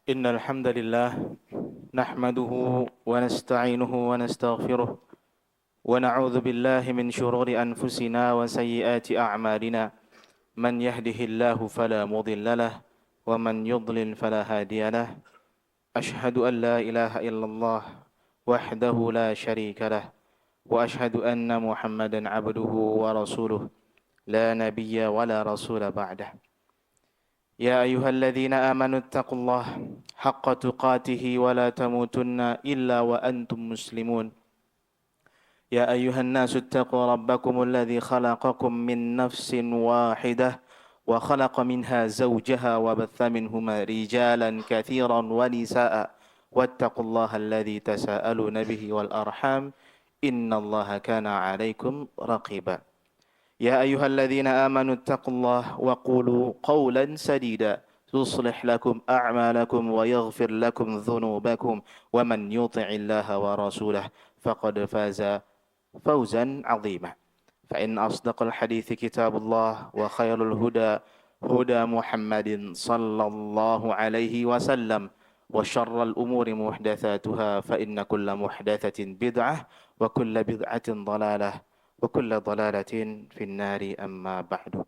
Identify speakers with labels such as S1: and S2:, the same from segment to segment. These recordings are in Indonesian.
S1: إن الحمد لله نحمده ونستعينه ونستغفره ونعوذ بالله من شرور أنفسنا وسيئات أعمالنا من يهده الله فلا مضل له ومن يضلل فلا هادي له أشهد أن لا إله إلا الله وحده لا شريك له وأشهد أن محمدا عبده ورسوله لا نبي ولا رسول بعده يا أيها الذين آمنوا اتقوا الله حق تقاته ولا تموتن إلا وأنتم مسلمون يا أيها الناس اتقوا ربكم الذي خلقكم من نفس واحدة وخلق منها زوجها وبث منهما رجالا كثيرا ونساء واتقوا الله الذي تساءلون به والأرحام إن الله كان عليكم رقيبا يا أيها الذين آمنوا اتقوا الله وقولوا قولا سديدا يصلح لكم أعمالكم ويغفر لكم ذنوبكم ومن يطع الله ورسوله فقد فاز فوزا عظيما فإن أصدق الحديث كتاب الله وخير الهدى هدى محمد صلى الله عليه وسلم وشر الأمور محدثاتها فإن كل محدثة بدعة وكل بدعة ضلالة وكل ضلالة في النار أما بعد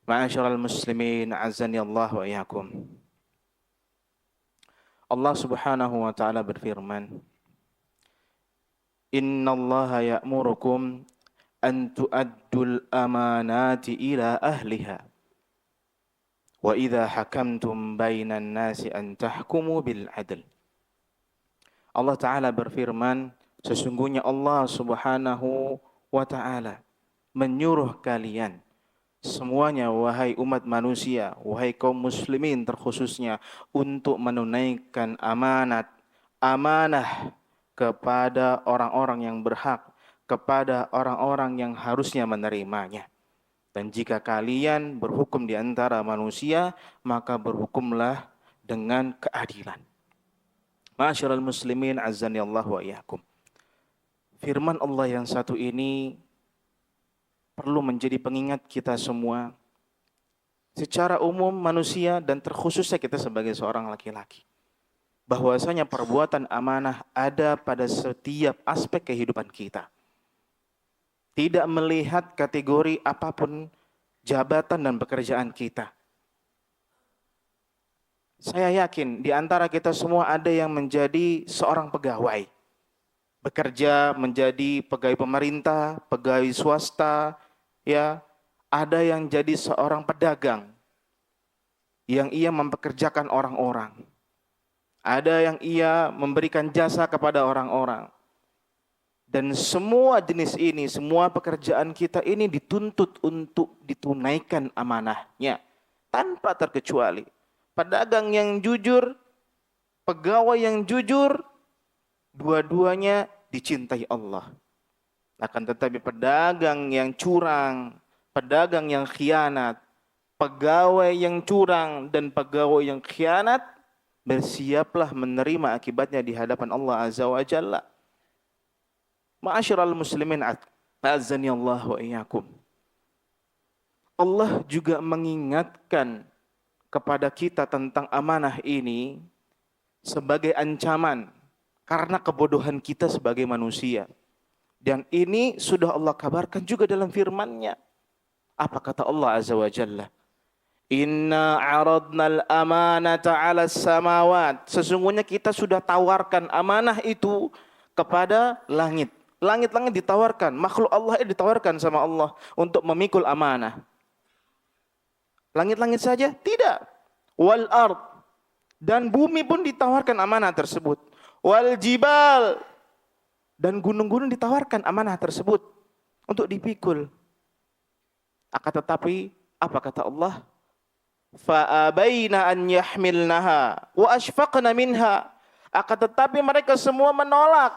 S1: معاشر المسلمين عزني الله وإياكم Allah subhanahu wa ta'ala berfirman Inna Allah ya'murukum an tu'addul amanati ila ahliha wa idha hakamtum bainan nasi an tahkumu bil adl Allah ta'ala berfirman sesungguhnya Allah subhanahu wa ta'ala menyuruh kalian semuanya wahai umat manusia, wahai kaum muslimin terkhususnya untuk menunaikan amanah kepada orang-orang yang berhak, kepada orang-orang yang harusnya menerimanya. Dan jika kalian berhukum di antara manusia, maka berhukumlah dengan keadilan. Ma'asyiral muslimin azani Allah wa iyyakum. Firman Allah yang satu ini perlu menjadi pengingat kita semua secara umum manusia dan terkhususnya kita sebagai seorang laki-laki. Bahwasanya perbuatan amanah ada pada setiap aspek kehidupan kita. Tidak melihat kategori apapun jabatan dan pekerjaan kita. Saya yakin di antara kita semua ada yang menjadi seorang pegawai. Bekerja menjadi pegawai pemerintah, pegawai swasta, ya, ada yang jadi seorang pedagang yang ia mempekerjakan orang-orang. Ada yang ia memberikan jasa kepada orang-orang. Dan semua jenis ini, semua pekerjaan kita ini dituntut untuk ditunaikan amanahnya tanpa terkecuali. Pedagang yang jujur, pegawai yang jujur, dua-duanya dicintai Allah. Akan tetapi pedagang yang curang, pedagang yang khianat, pegawai yang curang dan pegawai yang khianat, bersiaplah menerima akibatnya di hadapan Allah Azza wa Jalla. Ma'asyiral muslimin azani Allah wa iyyakum. Allah juga mengingatkan kepada kita tentang amanah ini sebagai ancaman karena kebodohan kita sebagai manusia. Dan ini sudah Allah kabarkan juga dalam firman-Nya. Apa kata Allah Azza wa Jalla? Inna aradnal amanata 'alas samawat. Sesungguhnya kita sudah tawarkan amanah itu kepada langit. Langit-langit ditawarkan, makhluk Allah itu ditawarkan sama Allah untuk memikul amanah. Langit-langit saja? Tidak. Wal ard. Dan bumi pun ditawarkan amanah tersebut. Wal jibal. Dan gunung-gunung ditawarkan amanah tersebut untuk dipikul. Akan tetapi apa kata Allah? Fa'abaina an yahmilnaha wa ashfaqna minha. Akan tetapi mereka semua menolak,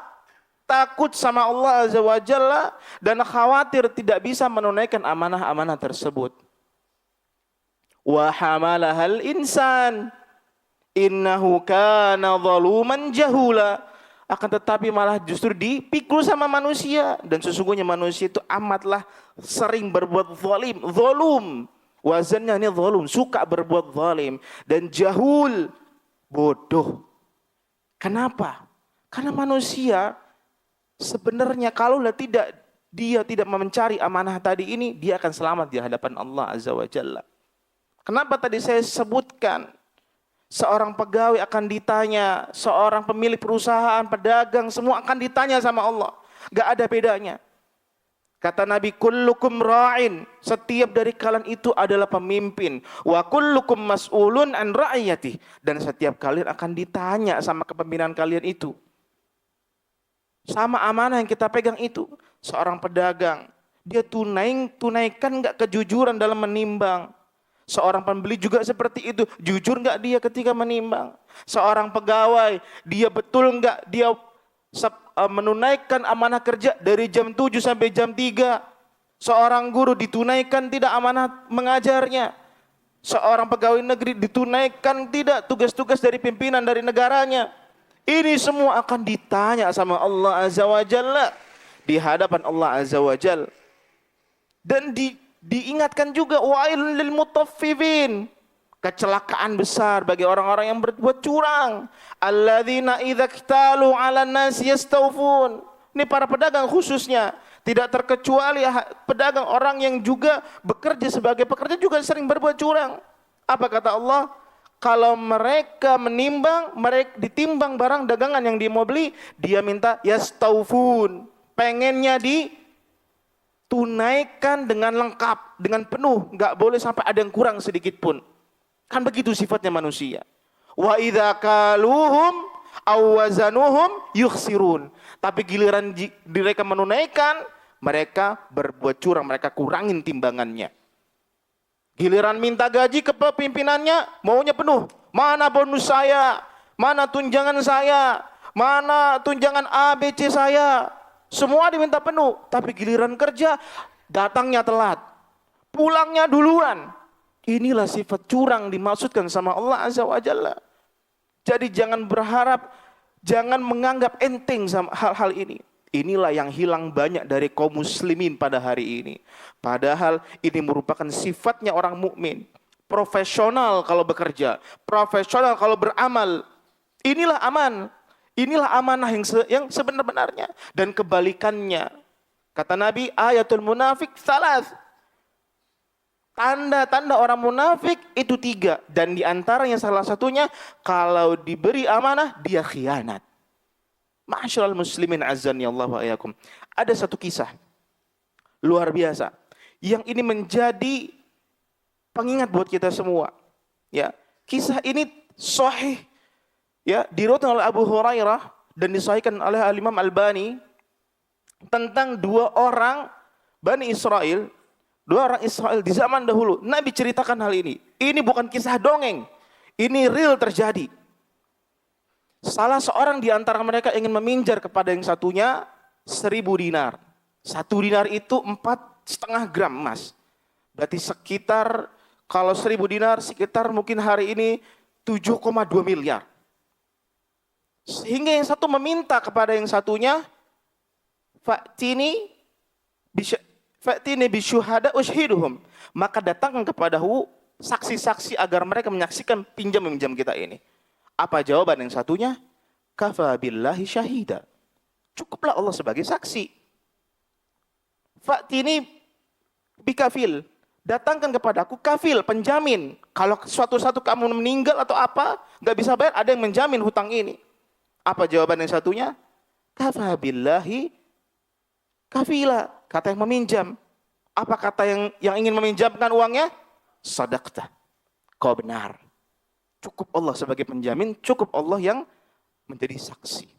S1: takut sama Allah Azza wa Jalla dan khawatir tidak bisa menunaikan amanah-amanah tersebut. Wa hamalahal insan innahu kana zaluman jahula. Akan tetapi malah justru dipikul sama manusia. Dan sesungguhnya manusia itu amatlah sering berbuat zalim, Wazannya ini zalim, suka berbuat zalim. Dan jahul, bodoh. Kenapa? Karena manusia sebenarnya kalau dia tidak mencari amanah tadi ini, dia akan selamat di hadapan Allah Azza wa Jalla. Kenapa tadi saya sebutkan seorang pegawai akan ditanya, seorang pemilik perusahaan, pedagang, semua akan ditanya sama Allah. Gak ada bedanya. Kata Nabi, kullukum ra'in, setiap dari kalian itu adalah pemimpin. Wa kullukum mas'ulun an ra'iyatih, dan setiap kalian akan ditanya sama kepemimpinan kalian itu. Sama amanah yang kita pegang itu. Seorang pedagang, dia tunaikan gak kejujuran dalam menimbang. Seorang pembeli juga seperti itu. Jujur nggak dia ketika menimbang? Seorang pegawai, dia betul nggak dia menunaikan amanah kerja dari jam 7 sampai jam 3? Seorang guru ditunaikan tidak amanah mengajarnya? Seorang pegawai negeri ditunaikan tidak tugas-tugas dari pimpinan dari negaranya? Ini semua akan ditanya sama Allah Azza wa Jalla di hadapan Allah Azza wa Jalla. Dan diingatkan juga wa'ilun lil mutaffifin, kecelakaan besar bagi orang-orang yang berbuat curang. Alladzina idza iktalu 'alan nas yastawfun. Ini para pedagang khususnya, tidak terkecuali pedagang orang yang juga bekerja sebagai pekerja juga sering berbuat curang. Apa kata Allah? Kalau mereka menimbang, mereka ditimbang barang dagangan yang dia mau beli, dia minta yastawfun, pengennya tunaikan dengan lengkap, dengan penuh, nggak boleh sampai ada yang kurang sedikit pun. Kan begitu sifatnya manusia. Wa idza kaluhum aw wazanuhum yukhsirun. Tapi giliran mereka menunaikan, mereka berbuat curang, mereka kurangin timbangannya. Giliran minta gaji ke pimpinannya, maunya penuh. Mana bonus saya? Mana tunjangan saya? Mana tunjangan ABC saya? Semua diminta penuh, tapi giliran kerja datangnya telat, pulangnya duluan. Inilah sifat curang dimaksudkan sama Allah Azza wa Jalla. Jadi jangan berharap, jangan menganggap enteng sama hal-hal ini. Inilah yang hilang banyak dari kaum muslimin pada hari ini. Padahal ini merupakan sifatnya orang mukmin. Profesional kalau bekerja, profesional kalau beramal. Inilah aman. Inilah amanah yang sebenar-benarnya. Dan kebalikannya. Kata Nabi, ayatul munafik salas. Tanda-tanda orang munafik itu 3. Dan diantaranya salah satunya, kalau diberi amanah, dia khianat. Ma'asyiral muslimin azani Allah wa iyyakum. Ada satu kisah luar biasa yang ini menjadi pengingat buat kita semua. Ya, kisah ini sahih, ya, diriwayatkan oleh Abu Hurairah dan disahihkan oleh Imam Albani tentang 2 orang Bani Israel, 2 orang Israel di zaman dahulu. Nabi ceritakan hal ini. Ini bukan kisah dongeng. Ini real terjadi. Salah seorang di antara mereka ingin meminjar kepada yang satunya 1.000 dinar. 1 dinar itu 4,5 gram emas. Berarti sekitar, kalau 1.000 dinar sekitar mungkin hari ini 7,2 miliar. Sehingga yang satu meminta kepada yang satunya, Fa'tini bisyuhada ushhiduhum. Maka datangkan kepadahu saksi-saksi agar mereka menyaksikan pinjam-minjam kita ini. Apa jawaban yang satunya? Kafa billahi syahida. Cukuplah Allah sebagai saksi. Fa'tini bikafil. Datangkan kepadaku kafil, penjamin. Kalau suatu-satu kamu meninggal atau apa, nggak bisa bayar, ada yang menjamin hutang ini. Apa jawaban yang satunya? Kafa billahi kafila. Kata yang meminjam. Apa kata yang ingin meminjamkan uangnya? Sadaqta. Kau benar. Cukup Allah sebagai penjamin, cukup Allah yang menjadi saksi.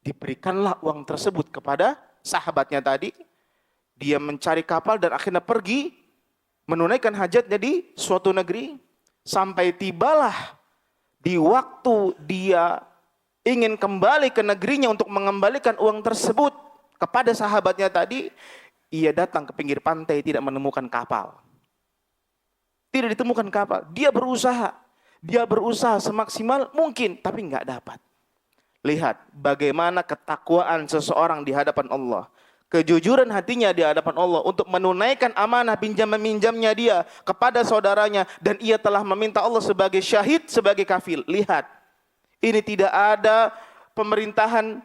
S1: Diberikanlah uang tersebut kepada sahabatnya tadi. Dia mencari kapal dan akhirnya pergi menunaikan hajatnya di suatu negeri. Sampai tibalah di waktu dia ingin kembali ke negerinya untuk mengembalikan uang tersebut kepada sahabatnya tadi. Ia datang ke pinggir pantai tidak menemukan kapal. Tidak ditemukan kapal. Dia berusaha semaksimal mungkin, tapi nggak dapat. Lihat bagaimana ketakwaan seseorang di hadapan Allah. kejujuran hatinya di hadapan Allah untuk menunaikan amanah pinjam-meminjamnya dia kepada saudaranya, dan ia telah meminta Allah sebagai syahid, sebagai kafil. Lihat, ini tidak ada pemerintahan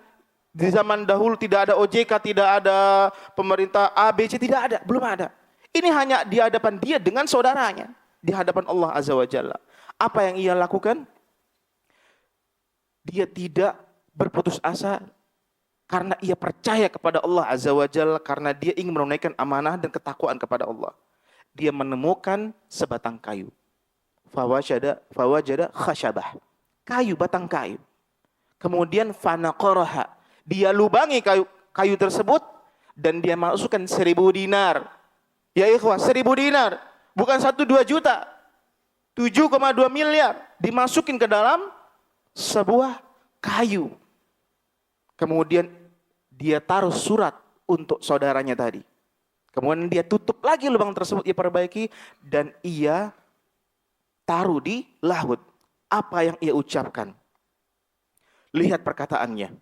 S1: di zaman dahulu, tidak ada OJK, tidak ada pemerintah ABC, tidak ada, belum ada. Ini hanya di hadapan dia dengan saudaranya, di hadapan Allah Azza wa Jalla. Apa yang ia lakukan? Dia tidak berputus asa karena ia percaya kepada Allah Azza wa Jalla, karena dia ingin menunaikan amanah dan ketakwaan kepada Allah. Dia menemukan sebatang kayu. Fawajada khashabah. Kayu, batang kayu. Kemudian fanaqaraha. Dia lubangi kayu tersebut dan dia masukkan 1.000 dinar. Ya ikhwah, 1.000 dinar. Bukan 1-2 juta. 7,2 miliar dimasukin ke dalam sebuah kayu. Kemudian dia taruh surat untuk saudaranya tadi. Kemudian dia tutup lagi lubang tersebut, ia perbaiki, dan ia taruh di laut. Apa yang ia ucapkan? Lihat perkataannya.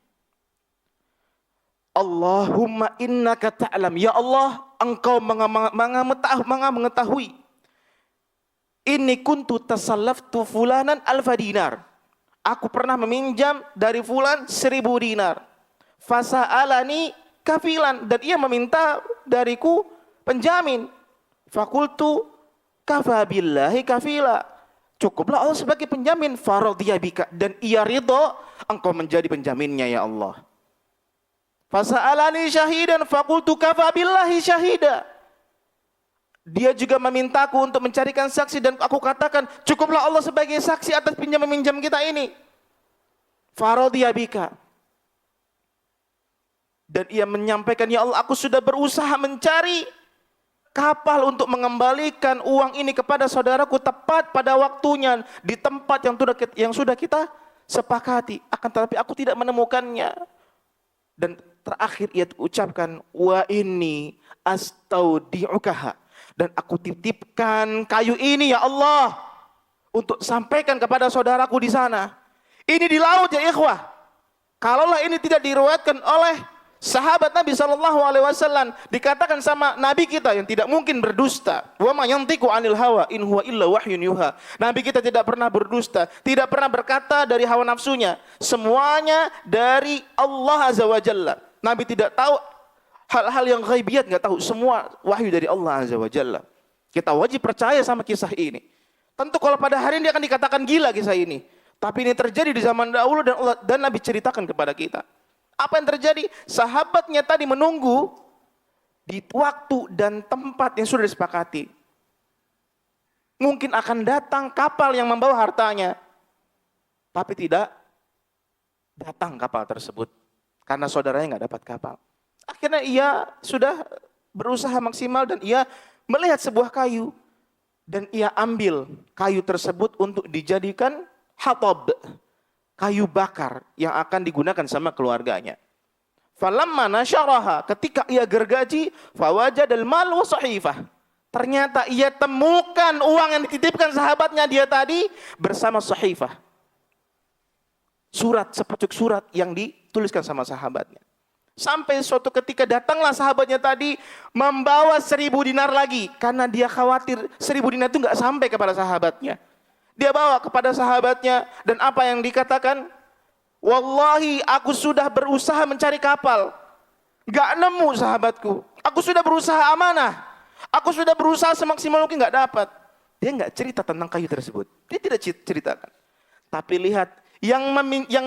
S1: Allahumma innaka ta'lam. Ya Allah, engkau mengetahui. Inni kuntu tasallaftu fulanan alfa dinar. Aku pernah meminjam dari fulan 1.000 dinar. Fasa'alani kafilan. Dan ia meminta dariku penjamin. Fakultu kafa billahi kafila. Cukuplah Allah sebagai penjamin. Faradhiya bika. Dan ia ridho engkau menjadi penjaminnya ya Allah. Fasa'alani syahidan. Fakultu kafa billahi syahida. Dia juga memintaku untuk mencarikan saksi, dan aku katakan cukuplah Allah sebagai saksi atas pinjam-meminjam kita ini. Faradhiya bika. Dan ia menyampaikan, ya Allah, aku sudah berusaha mencari kapal untuk mengembalikan uang ini kepada saudaraku tepat pada waktunya di tempat yang sudah kita sepakati. Akan tetapi aku tidak menemukannya. Dan terakhir ia ucapkan, wa inni astaudi'ukaha. Dan aku titipkan kayu ini ya Allah untuk sampaikan kepada saudaraku di sana. Ini di laut ya ikhwah. Kalaulah ini tidak diriwayatkan oleh sahabat Nabi SAW, dikatakan sama Nabi kita yang tidak mungkin berdusta. Wa ma yantiqu 'anil hawa in huwa illa wahyun yuha. Nabi kita tidak pernah berdusta, tidak pernah berkata dari hawa nafsunya. Semuanya dari Allah Azza wa Jalla. Nabi tidak tahu hal-hal yang ghaibiyat, enggak tahu, semua wahyu dari Allah Azza wa Jalla. Kita wajib percaya sama kisah ini. Tentu kalau pada hari ini dia akan dikatakan gila kisah ini. Tapi ini terjadi di zaman dahulu dan Nabi ceritakan kepada kita. Apa yang terjadi? Sahabatnya tadi menunggu di waktu dan tempat yang sudah disepakati. Mungkin akan datang kapal yang membawa hartanya. Tapi tidak datang kapal tersebut. Karena saudaranya enggak dapat kapal. Akhirnya ia sudah berusaha maksimal dan ia melihat sebuah kayu. Dan ia ambil kayu tersebut untuk dijadikan hatab. Kayu bakar yang akan digunakan sama keluarganya. Falamma nasyaraha, ketika ia gergaji, fawajadal mal wa sahifah. Ternyata ia temukan uang yang dititipkan sahabatnya dia tadi bersama sahifah. Surat, sepucuk surat yang dituliskan sama sahabatnya. Sampai suatu ketika datanglah sahabatnya tadi membawa 1.000 dinar lagi. Karena dia khawatir 1.000 dinar itu enggak sampai kepada sahabatnya. Dia bawa kepada sahabatnya dan apa yang dikatakan? Wallahi aku sudah berusaha mencari kapal. Enggak nemu sahabatku. Aku sudah berusaha amanah. Aku sudah berusaha semaksimal mungkin enggak dapat. Dia enggak cerita tentang kayu tersebut. Dia tidak ceritakan. Tapi lihat, yang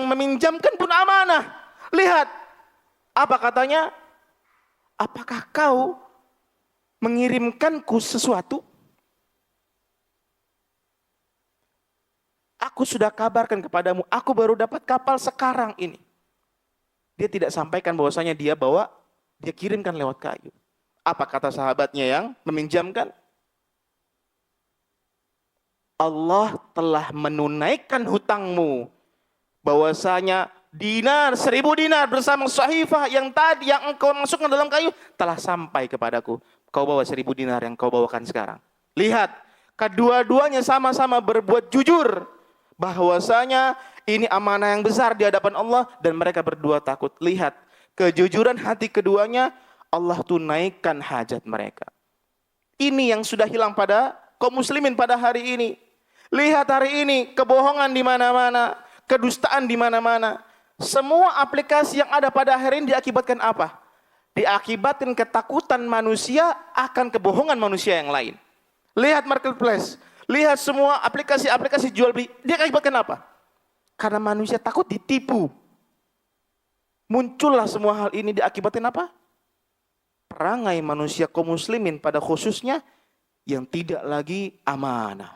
S1: meminjamkan pun amanah. Lihat. Apa katanya? Apakah kau mengirimkanku sesuatu? Aku sudah kabarkan kepadamu, aku baru dapat kapal sekarang ini. Dia tidak sampaikan bahwasanya dia kirimkan lewat kayu. Apa kata sahabatnya yang meminjamkan? Allah telah menunaikan hutangmu. Bahwasanya dinar, 1.000 dinar bersama sahifah yang tadi yang engkau masukkan dalam kayu telah sampai kepadaku. Kau bawa 1.000 dinar yang kau bawakan sekarang. Lihat, kedua-duanya sama-sama berbuat jujur bahwasanya ini amanah yang besar di hadapan Allah dan mereka berdua takut. Lihat, kejujuran hati keduanya Allah tunaikan hajat mereka. Ini yang sudah hilang pada kaum muslimin pada hari ini. Lihat hari ini, kebohongan di mana-mana, kedustaan di mana-mana. Semua aplikasi yang ada pada hari ini diakibatkan apa? Diakibatkan ketakutan manusia akan kebohongan manusia yang lain. Lihat marketplace, lihat semua aplikasi-aplikasi jual beli, dia akibatkan apa? Karena manusia takut ditipu. Muncullah semua hal ini diakibatkan apa? Perangai manusia kaum muslimin pada khususnya yang tidak lagi amanah.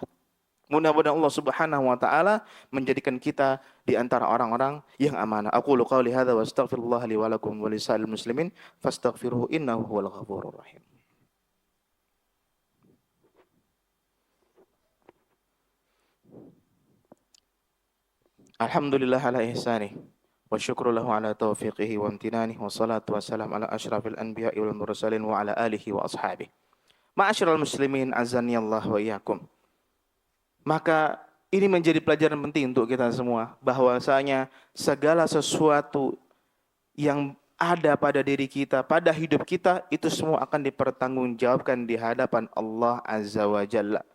S1: Mudah-mudahan Allah Subhanahu wa taala menjadikan kita di antara orang-orang yang amanah. Aqulu qouli hadza wa astaghfirullah li wa lakum wa lisa'il muslimin fastaghfiruhu innahu huwal ghafurur rahim. Alhamdulillah ala ihsanih wa syukru lahu ala taufiqihi wa amtinanih wa salatu wa salam ala asyrafil anbiya'i wal mursalin wa ala alihi wa ashabihi. Ma'asyiral muslimin azani Allah wa iyyakum. Maka ini menjadi pelajaran penting untuk kita semua, bahwasanya segala sesuatu yang ada pada diri kita, pada hidup kita, itu semua akan dipertanggungjawabkan di hadapan Allah Azza wa Jalla.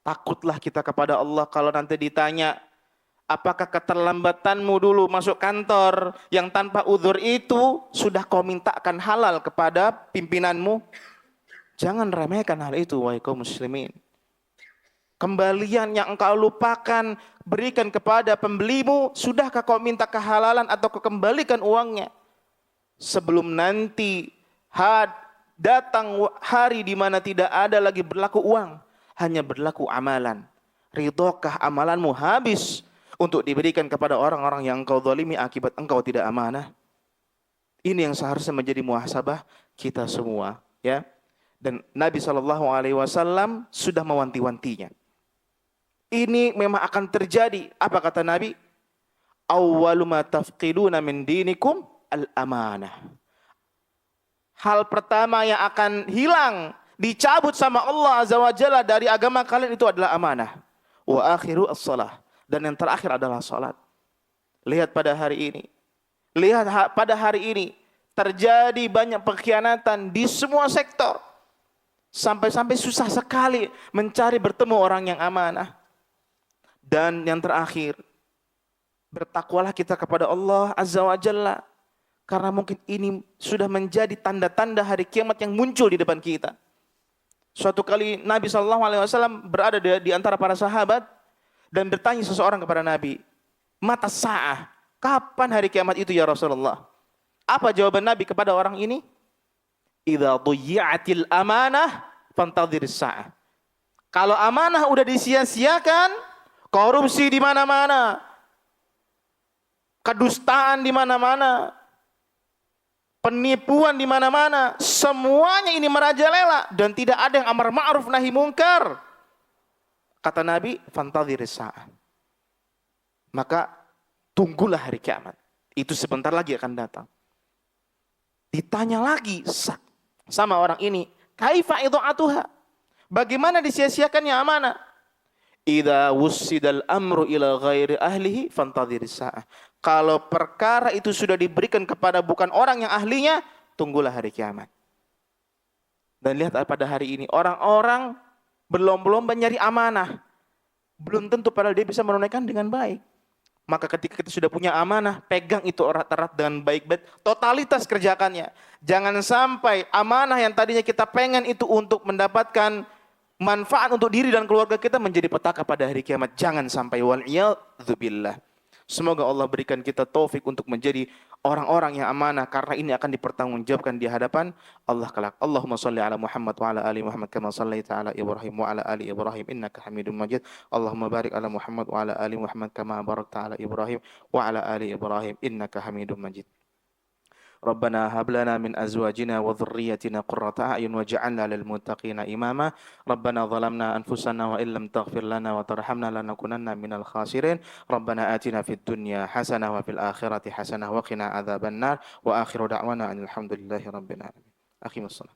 S1: Takutlah kita kepada Allah kalau nanti ditanya, apakah keterlambatanmu dulu masuk kantor yang tanpa uzur itu sudah kau mintakan halal kepada pimpinanmu? Jangan remehkan hal itu, wahai kaum muslimin. Kembalian yang engkau lupakan berikan kepada pembelimu, sudahkah kau minta kehalalan atau kau kembalikan uangnya? Sebelum nanti datang hari di mana tidak ada lagi berlaku uang, hanya berlaku amalan. Ridhokah amalanmu habis untuk diberikan kepada orang-orang yang engkau zalimi akibat engkau tidak amanah? Ini yang seharusnya menjadi muhasabah kita semua, ya. Dan Nabi SAW sudah mewanti-wantinya. Ini memang akan terjadi. Apa kata Nabi? Awwalu ma tafqiduna min dinikum al-amanah. Hal pertama yang akan hilang, dicabut sama Allah Azza wa Jalla dari agama kalian itu adalah amanah. Wa akhiru as-salah. Dan yang terakhir adalah salat. Lihat pada hari ini. Lihat pada hari ini. Terjadi banyak pengkhianatan di semua sektor. Sampai-sampai susah sekali mencari bertemu orang yang amanah. Dan yang terakhir, bertakwalah kita kepada Allah Azza wa Jalla. Karena mungkin ini sudah menjadi tanda-tanda hari kiamat yang muncul di depan kita. Suatu kali Nabi SAW berada di antara para sahabat dan bertanya seseorang kepada Nabi, mata sa'ah, kapan hari kiamat itu ya Rasulullah? Apa jawaban Nabi kepada orang ini? Idza dhuyyatil amanah fantadhiris sa'ah. Kalau amanah udah disia-siakan, korupsi di mana-mana, kedustaan di mana-mana, penipuan di mana-mana, semuanya ini merajalela dan tidak ada yang amar ma'ruf nahi mungkar. Kata Nabi, fantadhiris sa'ah. Maka tunggulah hari kiamat. Itu sebentar lagi akan datang. Ditanya lagi sama orang ini, kaifa idha'atuha? Bagaimana disia-siakannya amanah? Idza wussidal amru ila ghairi ahlihi fantadhiris sa'ah. Kalau perkara itu sudah diberikan kepada bukan orang yang ahlinya, tunggulah hari kiamat. Dan lihat pada hari ini orang-orang berlomba-lomba nyari amanah. Belum tentu padahal dia bisa menunaikan dengan baik. Maka ketika kita sudah punya amanah, pegang itu erat-erat dengan baik-baik, totalitas kerjakannya. Jangan sampai amanah yang tadinya kita pengen itu untuk mendapatkan manfaat untuk diri dan keluarga kita menjadi petaka pada hari kiamat. Jangan sampai, wal'iyadzubillah. Semoga Allah berikan kita taufik untuk menjadi orang-orang yang amanah, karena ini akan dipertanggungjawabkan di hadapan Allah kelak. Allahumma shalli ala Muhammad wa ala ali Muhammad kama shallaita ala Ibrahim wa ala ali Ibrahim innaka Hamidum Majid. Allahumma barik ala Muhammad wa ala ali Muhammad kama barakta ala Ibrahim wa ala ali Ibrahim innaka Hamidum Majid. Rabbana hab lana min azwajina wa dhurriyyatina qurrata a'yun waj'alna lil muttaqina imama. Rabbana zalamna anfusana wa illam taghfir lana wa tarhamna lanakunanna minal khasirin. Rabbana atina fid dunya hasanah wa fil akhirati hasanah wa qina adzabannar. Wa akhiru da'wana alhamdulillahi rabbil alamin. Aqimussalam.